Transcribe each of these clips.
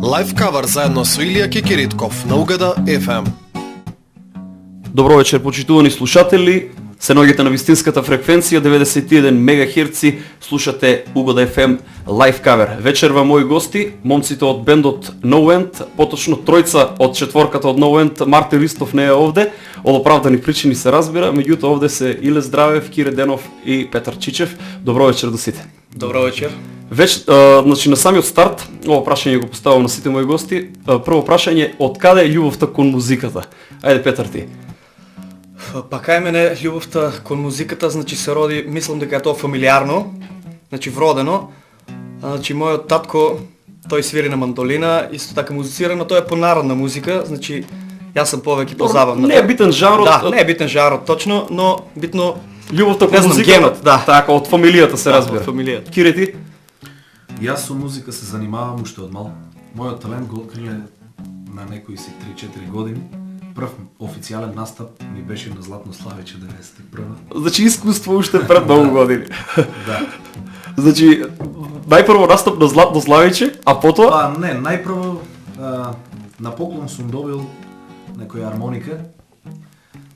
Лайф кавер заедно со Илија Кекиритков на Угада FM. Добро вечер, почитувани слушатели. Се наоѓате на вистинската фреквенција 91 МГц, слушате Угода FM Лайф кавер. Вечерва мои гости, момците од бендот No End, поточно тројца од четворката од No End. Мартин Ристов не е овде, од оправдани причини се разбира, меѓутоа овде се Иле Здравев, Кире Денов и Петар Чичев. Добро вечер до сите. Добро вечер. Значи на самиот старт, ова прашање го поставам на сите мои гости. Прво прашање, од каде е љубовта кон музиката? Ајде Петар ти. Па кај мене љубовта кон музиката, значи се роди, мислам дека е тоа фамилиарно, значи вродено. Значи мојот татко, тој свири на мандолина, исто така музицира, но тоа е понародна музика, значи јас сум повеќе позабавна. Не е битен жанрот. Да, не е битен жанрот точно, но битно љубовта кон музиката. Генот, да. Така, од фамилијата се разбира. Од фамилијата. Кире ти? Јас со музика се занимавам уште од мал. Мојот талент го откриле на некои си 3-4 години. Прв официјален настап ми беше на Златно Славиче 91. Значи искуство уште пред многу години. Да. Значи најпрво настап на Златно Славиче, а потоа? Па не, најпрво на поклон сум добил некоја армоника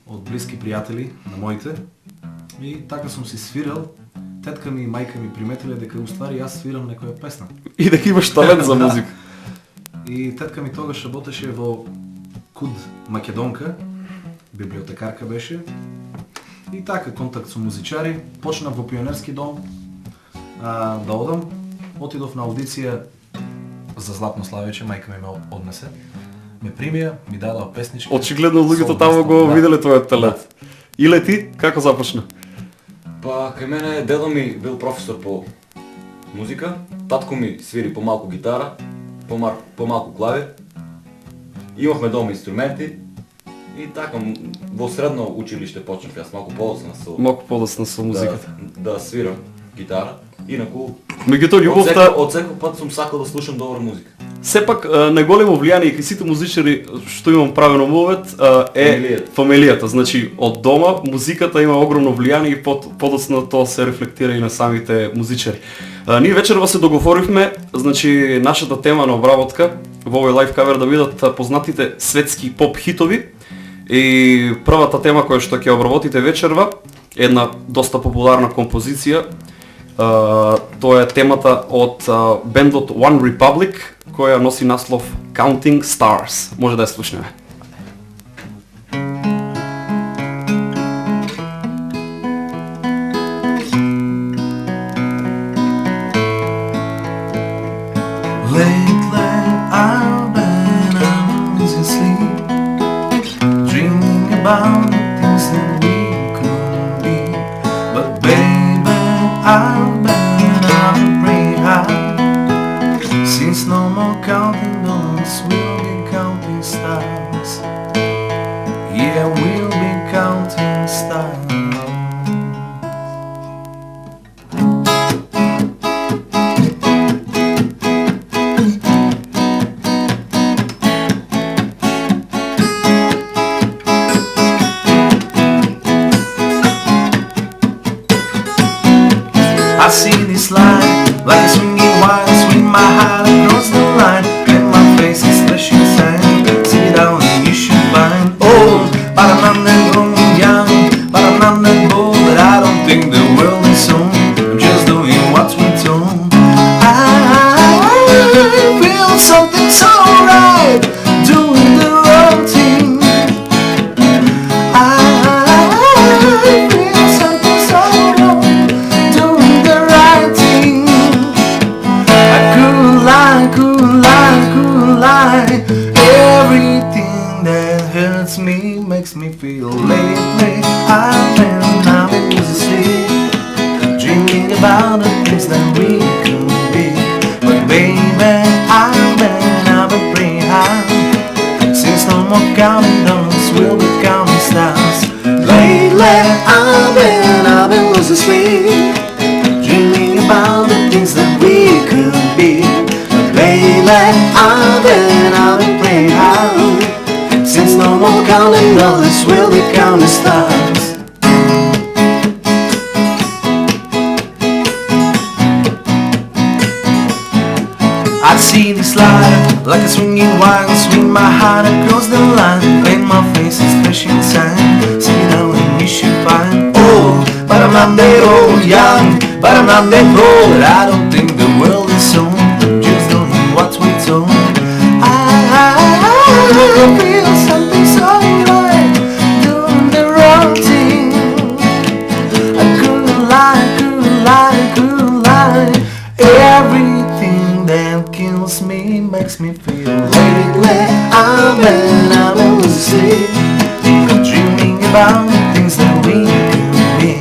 од блиски пријатели на моите и така сум си свирал. Тетка ми и мајка ми приметиле дека уствари јас свирам некоја песна. И дека имаш талент за музика. И тетка ми тогаш работеше во КУД Македонка, библиотекарка беше. И така контакт со музичари, почнав во пионерски дом да одам. Отидов на аудиција за Златно Славиче, мајка ми ме однесе. Ме примија, ми дадоа песнички. Очигледно луѓето таму го виделе твојот талент. Иле ти, како започна? Па, кај мене дедо ми бил професор по музика, татко ми свири помалку гитара, помалку клавир. Имавме дома инструменти и така во средно училиште почнав јас малку подоцна со музиката. Да свирам гитара. Инаку меѓутоа љубовта од секој пат сум сакал да слушам добра музика. Сепак најголемо влијание кај сите музичари што имам правено мовет е фамилијата. Значи од дома музиката има огромно влијание и подоцна тоа се рефлектира и на самите музичари. Ние вечерва се договоривме, значи нашата тема на обработка во овој лайф кавер да бидат познатите светски поп хитови. И првата тема која што ќе обработите вечерва е една доста популарна композиција. Тоа е темата од бендот One Republic, која носи наслов Counting Stars. Може да ја слушнеме. About the things that we could be, but baby, I've been pretty high. Since no more counting dollars, we'll be counting stars. Yeah, we'll be counting stars. I see this line, like a swinging wire, swing my heart across the line, and my face is flashing sign. Sit down and you should find old, but I'm not that old, young, but I'm not that bold, but I don't think the world is soon. I'm just doing what we're told. I feel something so right, doing the wrong thing. Everything that hurts me makes me feel lately I've been losing sleep, dreaming about the things that we could be. But baby, I've been pretty high. Since no more counting dollars, we'll be counting stars. Lately I've been losing sleep, dreaming about the things that we could be. But lately I've been pretty high. Since no more counting dollars, we'll be counting stars. I I see this light like a swinging wine, swing my heart across the line, paint my face a flashing sign, see now and we should find old, but I'm not that old, young, but I'm not that old. I don't think the world is sold, I'm just doing what we told. I feel something so right, doing the wrong thing. I couldn't lie. Everything that kills me makes me feel lately I'm in sleep, dreaming about the things that we could be.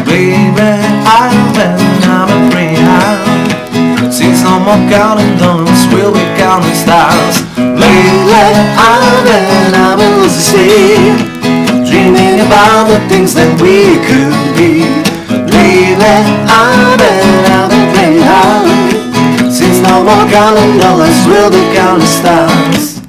Baby, I'm afraid. Since no more counting dollars, we'll be counting stars. Lately I'm in sleep, dreaming about the things that we could be. Lately I'm afraid. Since no more counting dollars, we'll be counting stars.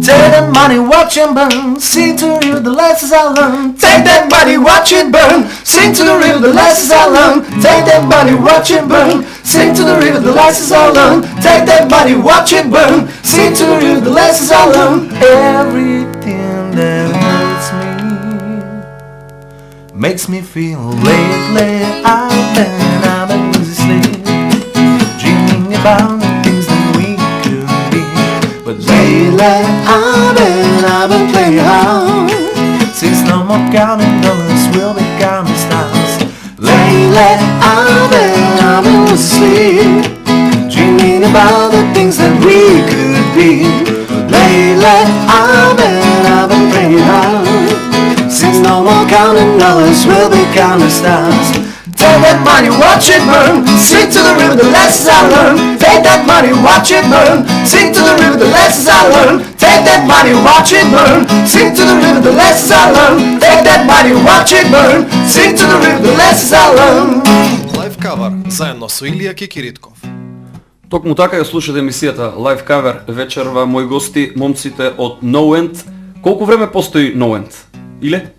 Take that money, watch it burn, sing to you the lessons I learned. Take that money, watch it burn, sing to the river the lessons I learned. Take that money, watch it burn, sing to the river the lessons I learned. Take that money, watch it burn, sing to the river the lessons I learned. Everything that hurts me makes me feel lately I've been losing sleep, dreaming about the things that we could be. But lately I've been playing hard, since no more counting dollars, we'll be counting stars. Lately I've been losing sleep, dreaming about the things that we could be. Lately I've been playing hard, since no more counting dollars, we'll be counting stars. Take that money, watch it burn, sing to the river the lessons I learned. Take that money, watch it burn, sing to the river the lessons I learned. Take that money, watch it burn, sing to the river the lessons I learned. Take that money, watch it burn, sing to the river the lessons I learned. Лайв кавар заедно со Илија Кекиритков. Токму така ја слушате емисијата Live Cover вечерва, мои гости, момците од No End. Колку време постои No End? Иле?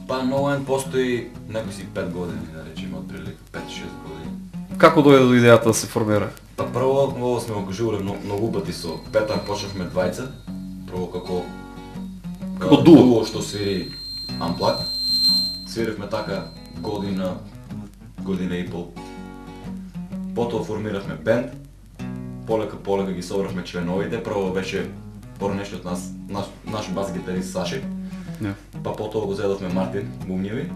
Па No End постои некои 5 години, да речеме, отприлика 5-6 години. Како дојде до идејата да се формира? Па прво, ово сме го кажувале многу пати со Петар, почнавме двајца, прво како дуо што свири Unplugged. Свиривме така година и пол. Потоа формиравме бенд, полека ги собравме членовите, прво беше порнешниот наш бас гитарист Саши. Па потоа го зедовме Мартин бумњеви,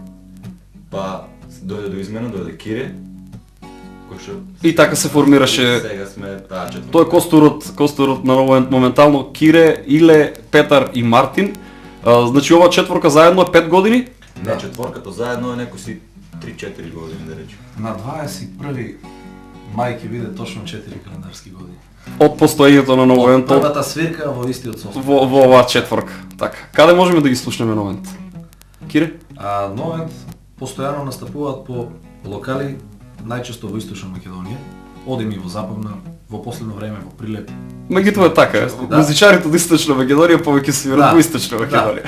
па дојде до измена, дојде Кире, и така се формираше. Сега сме таа четвртка. Тој е костурот на No End моментално, Кире, Иле, Петар и Мартин. Значи ова четворка заедно е 5 години? Не, четворката заедно е некои 3-4 години, да речем. На 21 мај ќе биде точно 4 календарски години. Од постоењето на No End. Првата свирка во истиот состав. Во оваа четворка. Така. Каде можеме да ги слушнеме No End? Кире? No End постојано настапуваат по локали, најчесто во Источна Македонија. Одим и во Западна, во последно време во Прилеп. Меѓутоа е така. Да. Музичарите од Источна Македонија повеќе свират во Источна Македонија.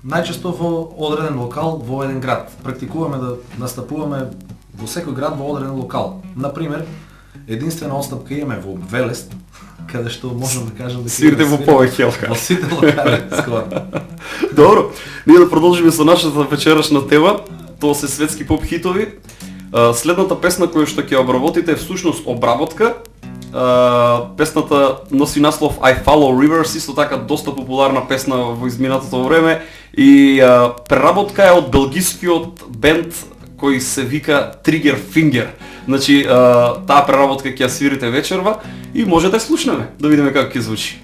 Најчесто во одреден локал во еден град. Практикуваме да настапуваме во секој град во одреден локал. Например, единствена отстапка имаме во Велест, каде што можам да кажам дека свирите во повеќе локали. Во сите локали скоро. Добро, ние да продолжиме со нашата вечерашна тема. Тоа се светски поп хитови. Следната песна која што ќе обработите е всушност обработка. Песната носи наслов I Follow Rivers, исто така доста популарна песна во изминатото време и преработка е од белгискиот бенд кој се вика Trigger Finger. Значи таа преработка ќе ја свирите вечерва и може да ја слушнеме, да видиме како ќе звучи.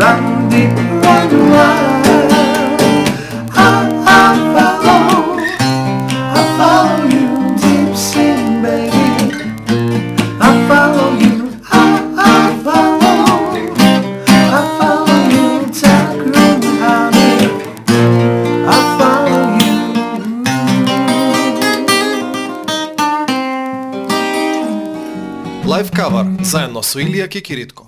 Run deep, run wild. I follow you deep sea, baby. I follow you, I follow you, tackle honey. I follow you. Лайв кавар заедно со Илија Кекиритков.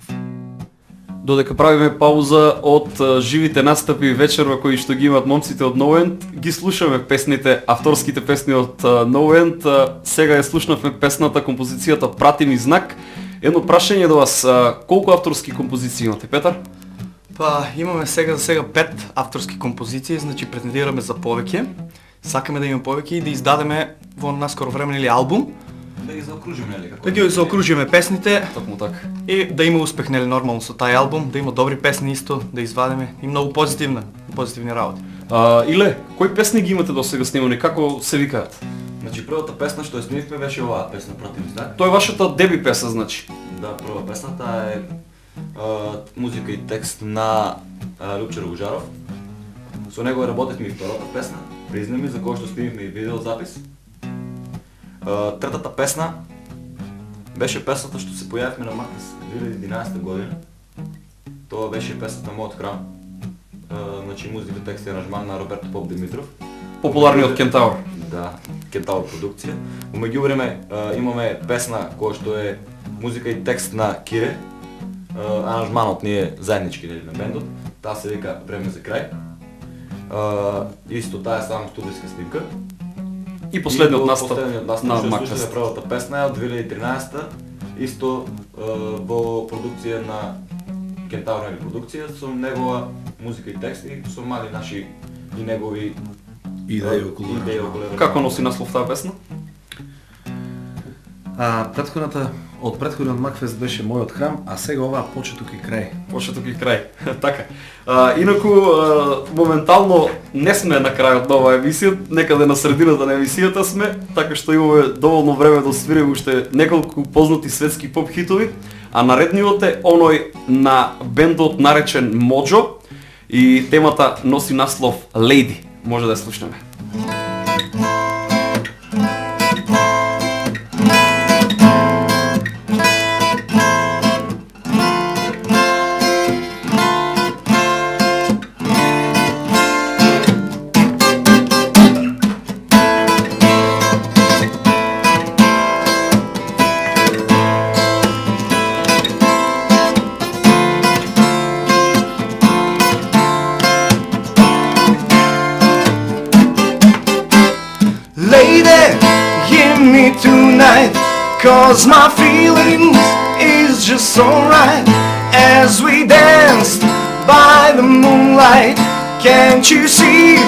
Додека правиме пауза од живите настапи вечерва кои што ги имаат момците од No End, ги слушаме песните, авторските песни од No End. Сега ја слушнавме песната, композицијата Прати ми знак. Едно прашање до вас, колку авторски композиции имате, Петар? Па имаме сега за сега 5 авторски композиции, значи претендираме за повеќе. Сакаме да имаме повеќе и да издадеме во наскоро време или албум. Да ги заокружиме, нели? Да ги заокружиме песните Токму така. и да има успех, нели, нормално со тај албум, да има добри песни исто, да извадиме и многу позитивни работи. Иле, кои песни ги имате до сега снимани, како се викаат? Значи првата песна што ја снимивме беше оваа песна Прати ми знак. Тоа е вашата деби песна, значи. Да, прва песната е музика и текст на Любчо Рогожаров. Со него работевме и втората песна, Призна ми, за која што снимивме и видеозапис. Третата песна беше песната што се појавивме на Макнес 2011 година. Тоа беше песната Мојот храм. Значи музика, текст и аранжман на Роберто Поп Димитров. Популарниот Кентаур. Да, Кентаур продукција. Во меѓувреме имаме песна која што е музика и текст на Кире. Аранжманот ни е заеднички на бендот. Таа се вика Време за крај. Исто таа е само студиска снимка. И последниот настап на што Макнес. слушаме првата песна е од 2013 исто во продукција на Кентаур продукција со негова музика и текст и со мали наши и негови Идеи околу аранжман. Како носи наслов таа песна? Од претходниот Макфест беше Мојот храм, а сега оваа Почеток и крај. Почеток и крај. Така. Инаку, моментално не сме на крајот на оваа емисија, некаде на средината на емисијата сме, така што имаме доволно време да освириме уште неколку познати светски поп хитови, а наредниот е оној на бендот наречен Моджо и темата носи наслов Lady. Може да ја слушнеме. Lady, give me tonight, 'cause my feelings is just so right. As we danced by the moonlight, can't you see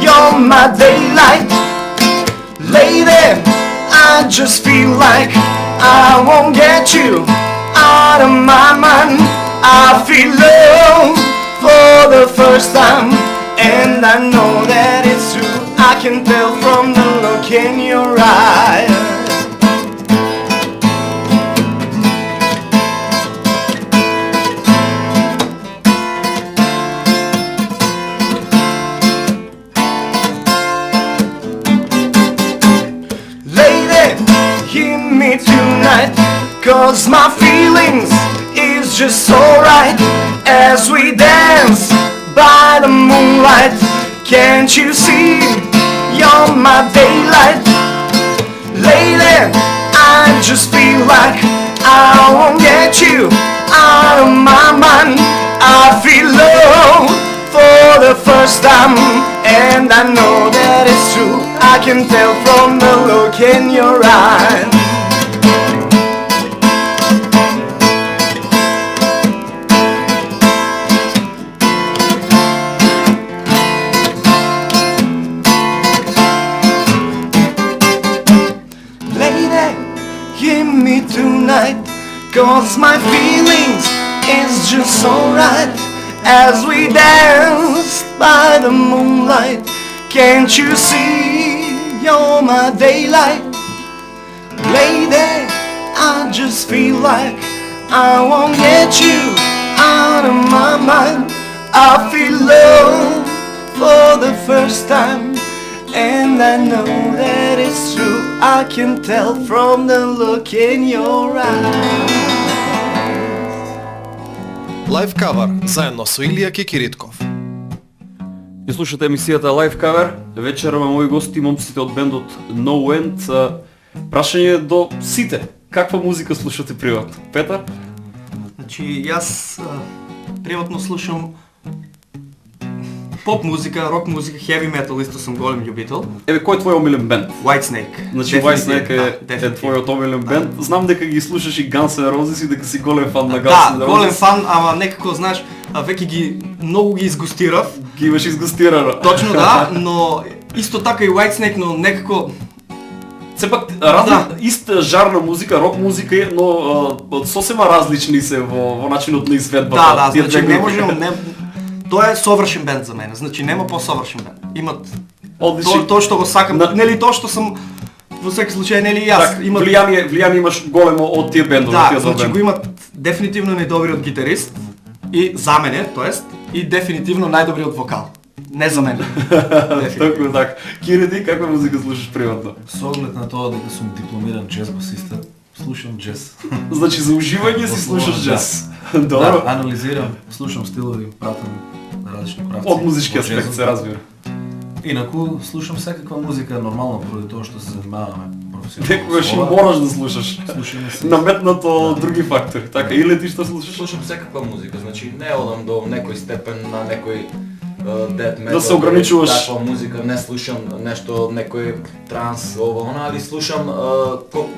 you're my daylight? Lady, I just feel like I won't get you out of my mind. I feel love for the first time, and I know that it's true. I can tell from the look in your eyes. Lady, hear me tonight, 'cause my feelings is just so right. As we dance by the moonlight, can't you see you're my daylight? Lady, I just feel like I won't get you out of my mind. I feel love for the first time, and I know that it's true. I can tell from the look in your eyes. Give me tonight, 'cause my feelings is just so right. As we dance by the moonlight, can't you see you're my daylight? Lady, I just feel like I won't get you out of my mind. I feel love for the first time, and I know that it's true. I can tell from the look in your eyes. Лайв кавар заедно со Илија Кекиритков. Ја слушате емисијата Live Cover. Вечерва мои гости, момците од бендот No End. Прашање до сите. Каква музика слушате приватно? Петар? Значи, јас приватно слушам поп музика, рок музика, heavy metal, исто сум голем љубител. Еве, кој е твој омилен бенд? Whitesnake. Значи Whitesnake е твојот омилен бенд. Знам дека ги слушаш и Guns N' Roses и дека си голем фан на Guns N' Roses. Да, голем фан, ама некако, знаеш, веќе ги многу ги изгустирав. Ги имаш изгустирано. Точно да, но исто така и Whitesnake, но некако Сепак ист жар на музика, рок музика е, но сосема различни се во начинот на изведбата. Да, значи не можем, тоа е совршен бенд за мене. Значи нема по-совршен бенд. Имат тоа што го сакам, нели тоа што сам во секој случај, нели јас имам влијание имаш големо од тие бендови, да, значи го имат дефинитивно најдобриот гитарист и за мене, тоест, и дефинитивно најдобриот вокал. Не за мене. Токму така. Кири, каква музика слушаш приватно? Со оглед на тоа дека сум дипломиран джез басиста, слушам джез. Значи за уживање си слушаш джез. Добро. Да, анализирам, слушам стилови, пратам на различни правци. Од музички аспект се разбира. Инаку слушам секаква музика нормално поради тоа што се занимаваме професионално. Некогаш и мораш да слушаш. Слушаме се. Наметнато од други фактори. Така, или ти што слушаш? Слушам секаква музика, значи не одам до некој степен на некој death metal. Да се ограничуваш. Таква музика, не слушам нешто, некој транс, ова, она, али слушам,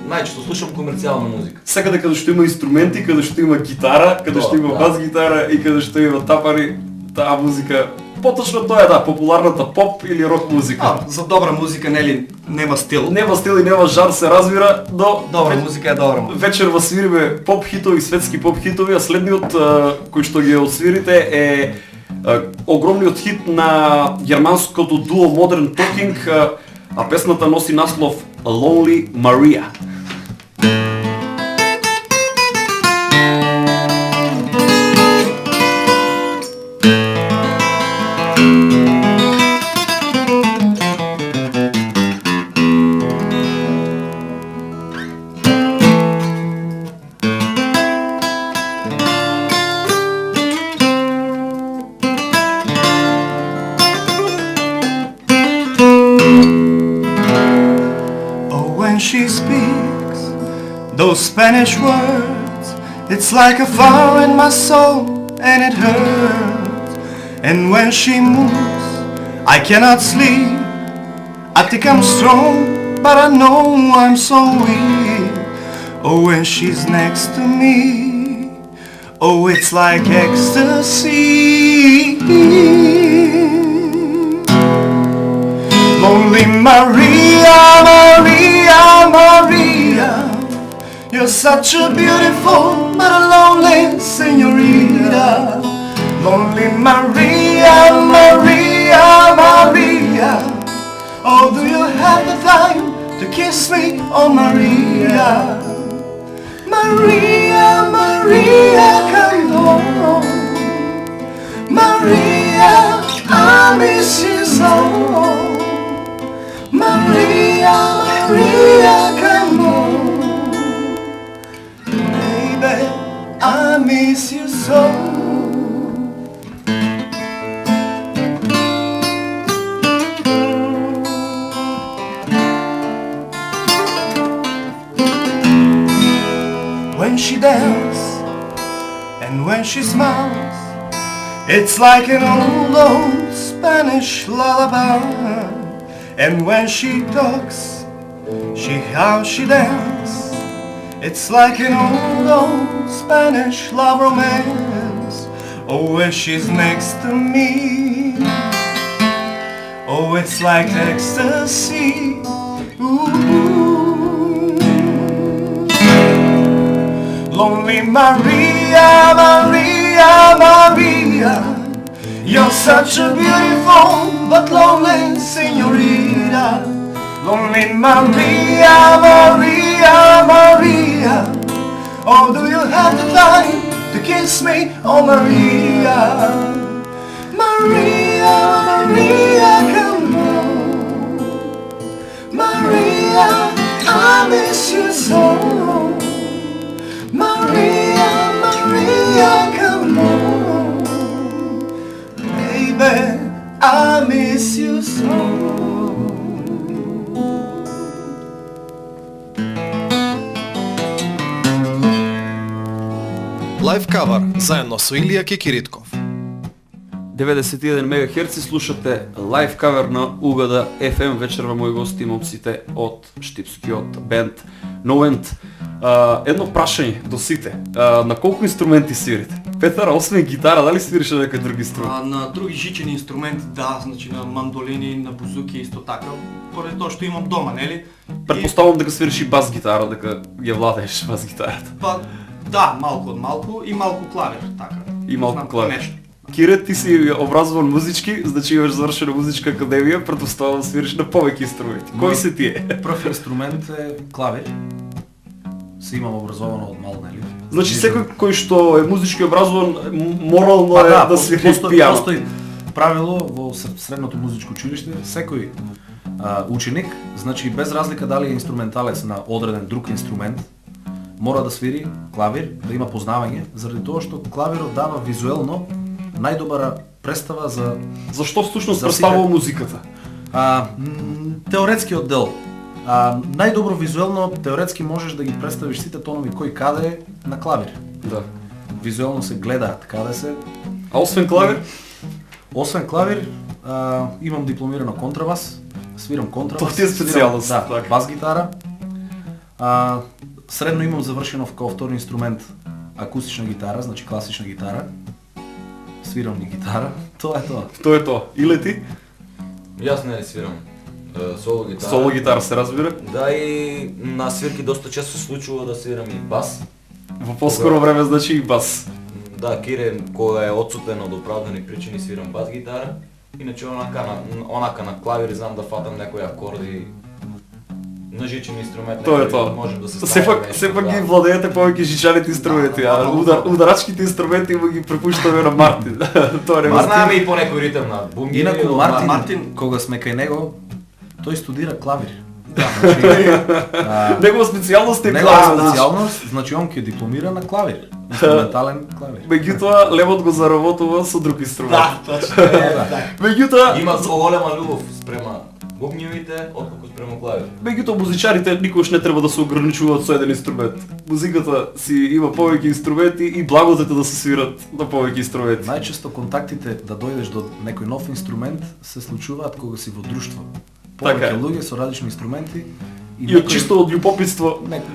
најчесто слушам комерцијална музика. Секаде каде што има инструменти, каде што има гитара, каде што има бас гитара и каде што има тапари, таа музика, поточно тоа е популарната поп или рок музика. За добра музика, нели, нема стил. Нема стил и нема жар, се разбира, но добра музика е добра музика. Вечерва свириме поп хитови, светски поп хитови, а следниот кој што ги освирите е огромниот хит на германското дуо Modern Talking, а песната носи наслов Lonely Maria. She speaks those Spanish words, it's like a fire in my soul and it hurts. And when she moves, I cannot sleep. I think I'm strong, but I know I'm so weak. Oh, when she's next to me, oh, it's like ecstasy. Lonely Maria, Maria, Maria, you're such a beautiful but a lonely señorita. Lonely Maria, Maria, Maria, oh, do you have the time to kiss me, oh Maria? Maria, Maria, come home. Maria, I miss you so. Maria, Maria, come home. Baby, I miss you so. When she dances and when she smiles, it's like an old Spanish lullaby. And when she talks, how she dances, it's like an old Spanish love romance. Oh, when she's next to me, oh, it's like ecstasy. Ooh. Lonely Maria, Maria, Maria, you're such a beautiful but lonely señorita. Lonely Maria, Maria, Maria, oh, do you have the time to kiss me. Oh Maria, Maria, Maria, come on. Maria, I miss you so. Maria, Maria, come on. Baby, I miss you so. Лайв кавар заедно со Илија Кекиритков. 91 МГц слушате лайв кавер на Угода FM. Вечерва мои гости момците од штипскиот бенд No End. Едно прашање до сите. На колку инструменти свирите? Петар, освен гитара, дали свириш на некои други инструменти? На други жичени инструменти, да, значи на мандолини, на бузуки исто така, поради тоа што имам дома, нели? Предпоставам дека свириш и бас гитара, дека ја владееш бас гитарата. Па, да, малку од малку и малку клавир, така. И малку Знам клавир. нешто. Кире, ти си образован музички, значи имаш завршена музичка академија, предпоставам свириш на повеќе инструменти. Кои се тие? Прв инструмент е клавир. Се имам образовано од мал, нели? Значи секој кој што е музички образован морално е да свири пијано. Постои правило во средното музичко училиште, секој ученик, значи без разлика дали е инструменталец на одреден друг инструмент, мора да свири клавир, да има познавање, заради тоа што клавирот дава визуелно најдобра представа за Зашто всушност За представува сите. музиката? теоретскиот дел. Најдобро визуелно, теоретски можеш да ги представиш сите тонови кој каде е на клавир. Да. Визуелно се гледаат каде се. А освен клавир? Освен клавир, имам дипломирано контрабас, свирам контрабас. Тоа ти е специјалност, свирам, да, така. бас гитара. Средно имам завршено као втори инструмент акустична гитара, значи класична гитара. Свирам и гитара. Тоа е тоа. Тоа е тоа. Иле ти? Јас не свирам соло гитара. Соло гитара се разбира. Да, и на свирки доста често се случува да свирам и бас. Во поскоро време значи и бас. Да, Кире, кој е отсутен од оправдани причини, свирам бас гитара. Иначе онака на клавир знам да фатам некои акорди на жичен инструмент. Тоа е некој тоа. Можем да се ставим нешто, Сепак ги да. владеете повеќе жичаните инструменти, а ударачките инструменти му ги препуштаме на Мартин. Тоа не Ма го знаеме и по некој ритм на бунгери. Инаку од- Мартин, кога сме кај него, тој студира клавир. Негова специјалност е Негова клавир. специјалност, значи он ќе дипломира на клавир, инструментален клавир. Меѓутоа, левот го заработува со друг инструмент. Да, точно. Меѓутоа, Има поголема љубов спрема бубњевите, отколку спрема клавир. меѓутоа музичарите никогаш не треба да се ограничуваат со еден инструмент. Музиката си има повеќе инструменти и благодете да се свират на повеќе инструменти. Најчесто контактите да дојдеш до некој нов инструмент се случуваат кога си во друштво. Така е. Повеќе луѓе со различни инструменти И од чисто од љубопитство. Дај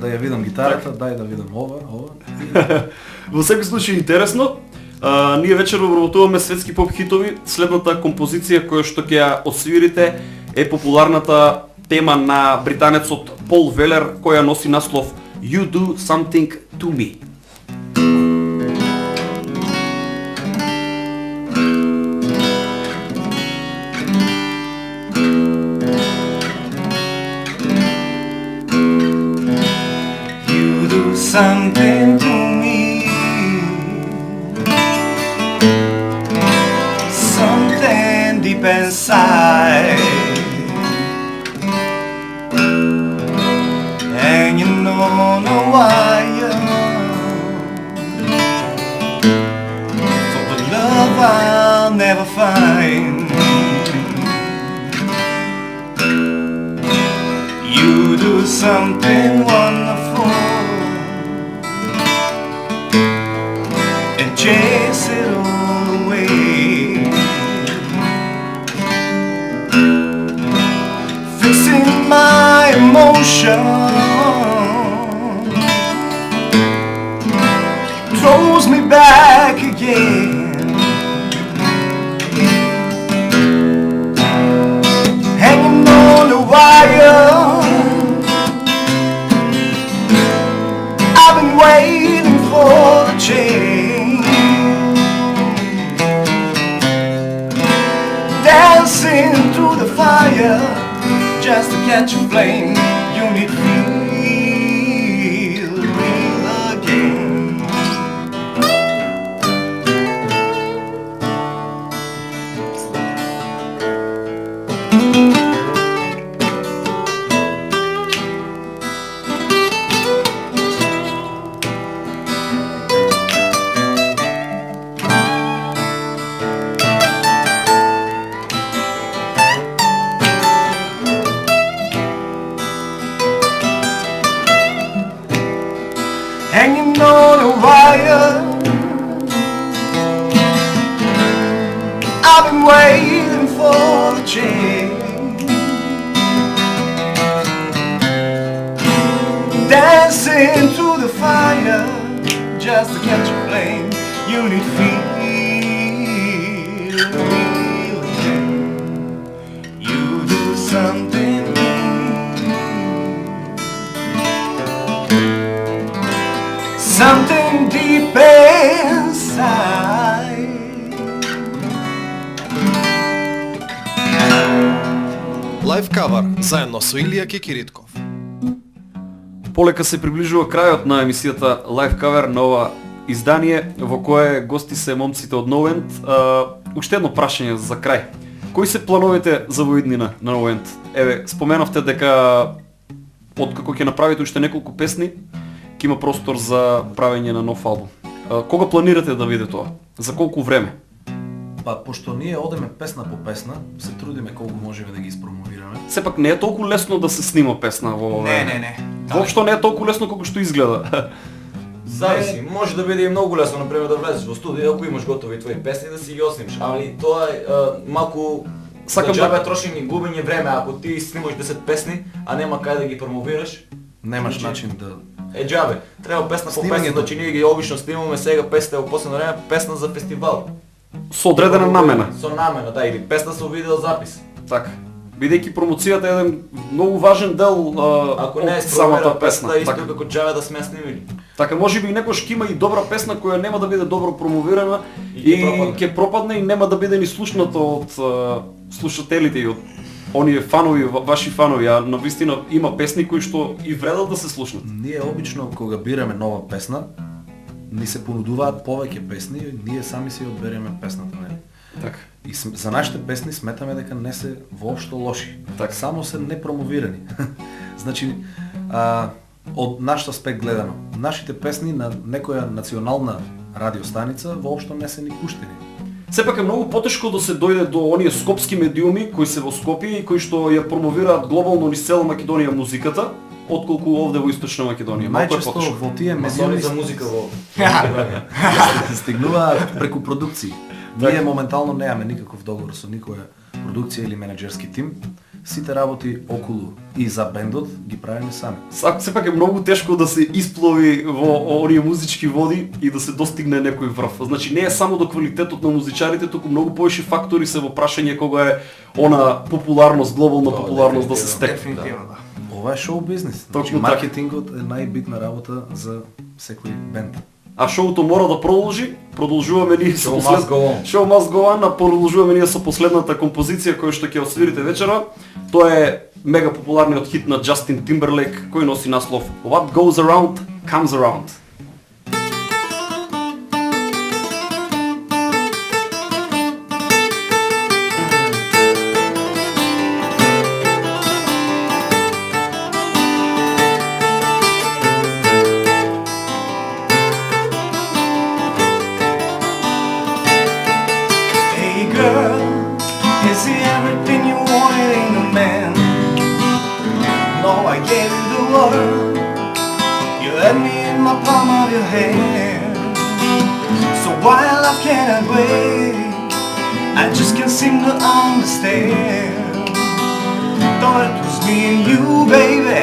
да ја видам гитарата, дај да видам ова. Во секој случај интересно. Ние вечерва обработуваме светски поп хитови. Следната композиција која што ќе ја освирите е популарната тема на британецот Пол Велер, која носи наслов You Do Something To Me. You do something to me, something deep inside, hanging on a wire for the love I'll never find. You do something wonderful and chase it all away, fixing my emotion, throws me back again, hanging on the wire. I've been waiting for the change, dancing through the fire just to catch a flame. You need feel real again. Hanging on a wire, I've been waiting for the change. Dancing through the fire just to catch a flame. You need feeling. You do something something deep inside. Лайв кавар заедно со Илија Кекиритков. Полека се приближува крајот на емисијата Live Cover на ова издание во кое гости се момците од Новент. Уште едно прашање за крај. Кои се плановите за во иднина на Новент? Еве, споменавте дека откако ќе направите уште неколку песни, ќе има простор за правење на нов албум. Кога планирате да видите тоа? За колку време? Па, пошто ние одеме песна по песна, се трудиме колку можеме да ги испромовираме. Сепак не е толку лесно да се снима песна во ова време. Не. Воопшто не е толку лесно колку што изгледа. Зависи, може да биде и многу лесно, например, да влезеш во студио, ако имаш готови твои песни, да си ги оснимиш. Али тоа е малку Сакам за джабе да- трошење и губење време, ако ти снимаш 10 песни, а нема кај да ги промовираш. Немаш Значи, начин да... Е джабе, треба песна по песна, Снимањето. значи ние ги обично снимаме сега песните во последно време, песна за фестивал. Со одредена намена. Со намена, да, или песна со видеозапис. Така. Бидејќи промоцијата е еден многу важен дел Ако не е од самата спровера песна. песна, исто Така. како джабе да сме ја снимили. Така можеби некош ќе има и добра песна која нема да биде добро промовирана И и ќе пропадне. ќе пропадне и нема да биде ни слушната од слушателите и од оние фанови, ваши фанови, а навистина има песни кои што и вредат да се слушнат. Ние обично кога бираме нова песна, ни се понудуваат повеќе песни и ние сами си одбереме песната, нели? Така. И за нашите песни сметаме дека не се воопшто лоши. Така. Само се непромовирани. Значи, од наш аспект гледано, нашите песни на некоја национална радиостаница воопшто не се ни пуштени. Сепак е многу потешко да се дојде до оние скопски медиуми кои се во Скопје и кои што ја промовираат глобално низ цела Македонија музиката, отколку овде во Источна Македонија. Малку е Најчесто потешко. во тие Масони медиуми за музика во стигнуваат преку продукции. Ние моментално немаме никаков договор со никоја продукција или менеджерски тим. Сите работи околу и за бендот ги правиме сами. Сепак е многу тешко да се исплови во оние музички води и да се достигне некој врв. Значи не е само до квалитетот на музичарите, туку многу повеќе фактори се во прашање кога е она популарност, глобална популарност да се стекне. Дефинитивно, да. Ова е шоу бизнес. Значи, Точно така. маркетингот е најбитна работа за секој бенд. А шоуто мора да продолжи. Продолжуваме ние со Show must go on. Show must go on, а продолжуваме ние со последната композиција која што ќе освирите вечера. Тоа е мега популарниот хит на Justin Timberlake кој носи наслов What Goes Around Comes Around. Hey girl, is he everything you wanted in a man? No, I gave you the world. You had me in my palm of your hand. So why love cannot wait? I just can't seem to understand. Thought it was me and you, baby.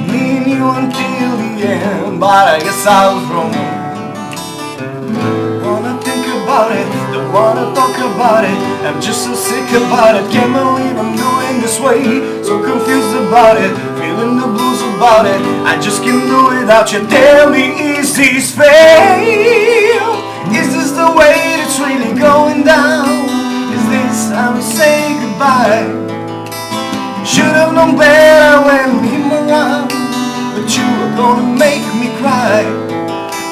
Me and you until the end. But I guess I was wrong. Wanna think about it, don't wanna talk about it. I'm just so sick about it, can't believe I'm doing this way. So confused about it, feeling the blues about it. I just can't do without you. Tell me, is this fail? Is this the way it's really going down? Is this how we say goodbye? Should've known better when we came around, but you were gonna make me cry.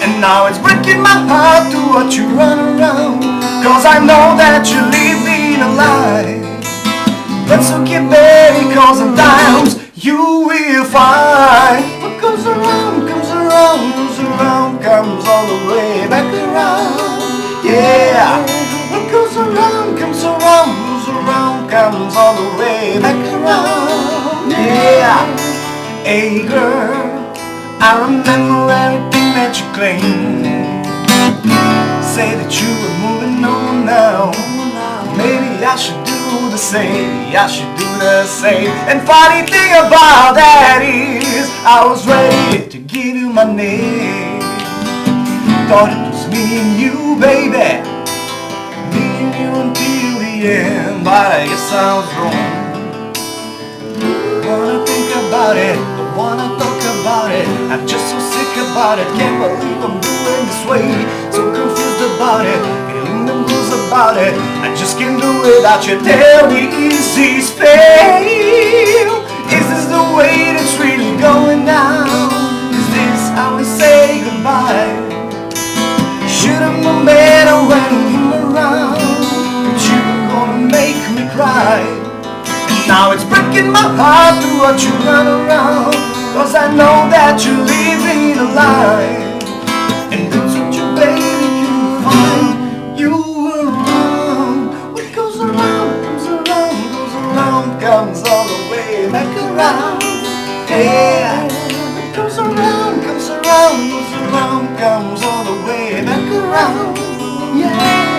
And now it's breaking my heart to watch you run around, 'cause I know that you're living a lie. That's okay, baby, cause in times you will find what goes around, comes around, goes around, comes all the way back around. Yeah, what goes around, comes around, goes around, comes all the way back around. Yeah, hey girl, I remember everything that you claimed. Say that you were moving on now. Maybe I should do the same. I should do the same. And funny thing about that is, I was ready to give you my name. Thought it was me and you, baby. Me and you until the end. But I guess I was wrong. Wanna think about it, don't wanna talk about it. I'm just so sick about it. Can't believe I'm doing this way. So confused about it, feeling the blues about it. I just can't do it without you. Tell me, is this fail? Is this the way that's really going down? Is this how we say goodbye? Should've known better when you were around, but you were gonna make me cry. Now it's breaking my heart to watch you run around, cause I know that you're living a lie. And that's what you, baby, you find. You were around. What goes around, comes around, goes around, comes all the way back around. Yeah, what goes around, comes around, goes around, comes all the way back around. Yeah.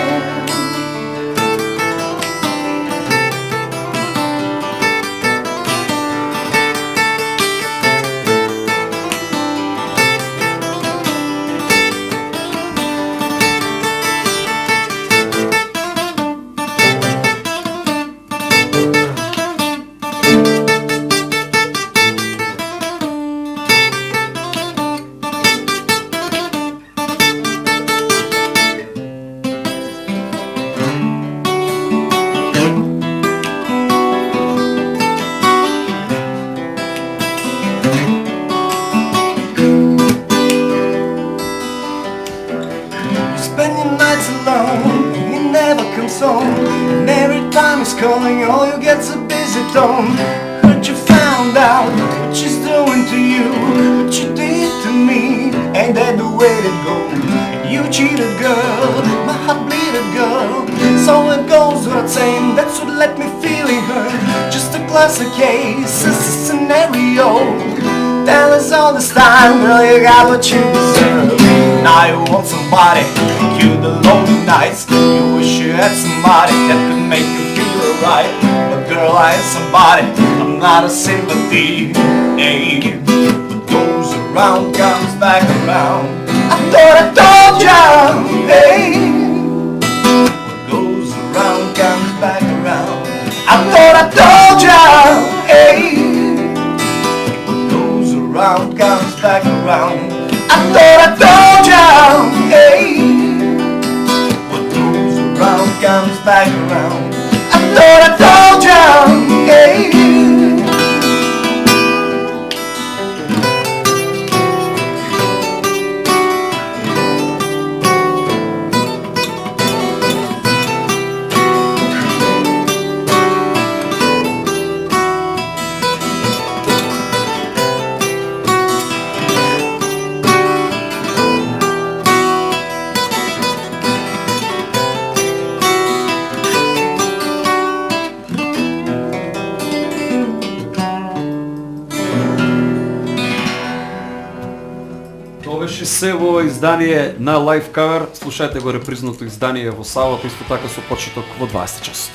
And every time he's calling, all you get's a busy tone. Heard you found out what she's doing to you, what you did to me. Ain't that the way to go? And you cheated, girl, my heart bleeded, girl. So it goes without saying, that's what let me feeling hurt. Just a classic case, a scenario. Tell us all this time, girl, you got what you deserve. Now you want somebody to cure the lonely nights. You wish you had somebody that could make you feel alright. But girl, I ain't somebody, I'm not a sympathy. Hey, what goes around comes back around. I thought I told ya. Hey, what goes around comes back around. I thought I told ya. Hey, around comes back around. I thought I told ya. Hey, what goes around comes back around. I thought I told ya. Hey. Се во издание на лайв кавер, слушајте го репризното издание во Савата, исто така со почеток во 20 часот.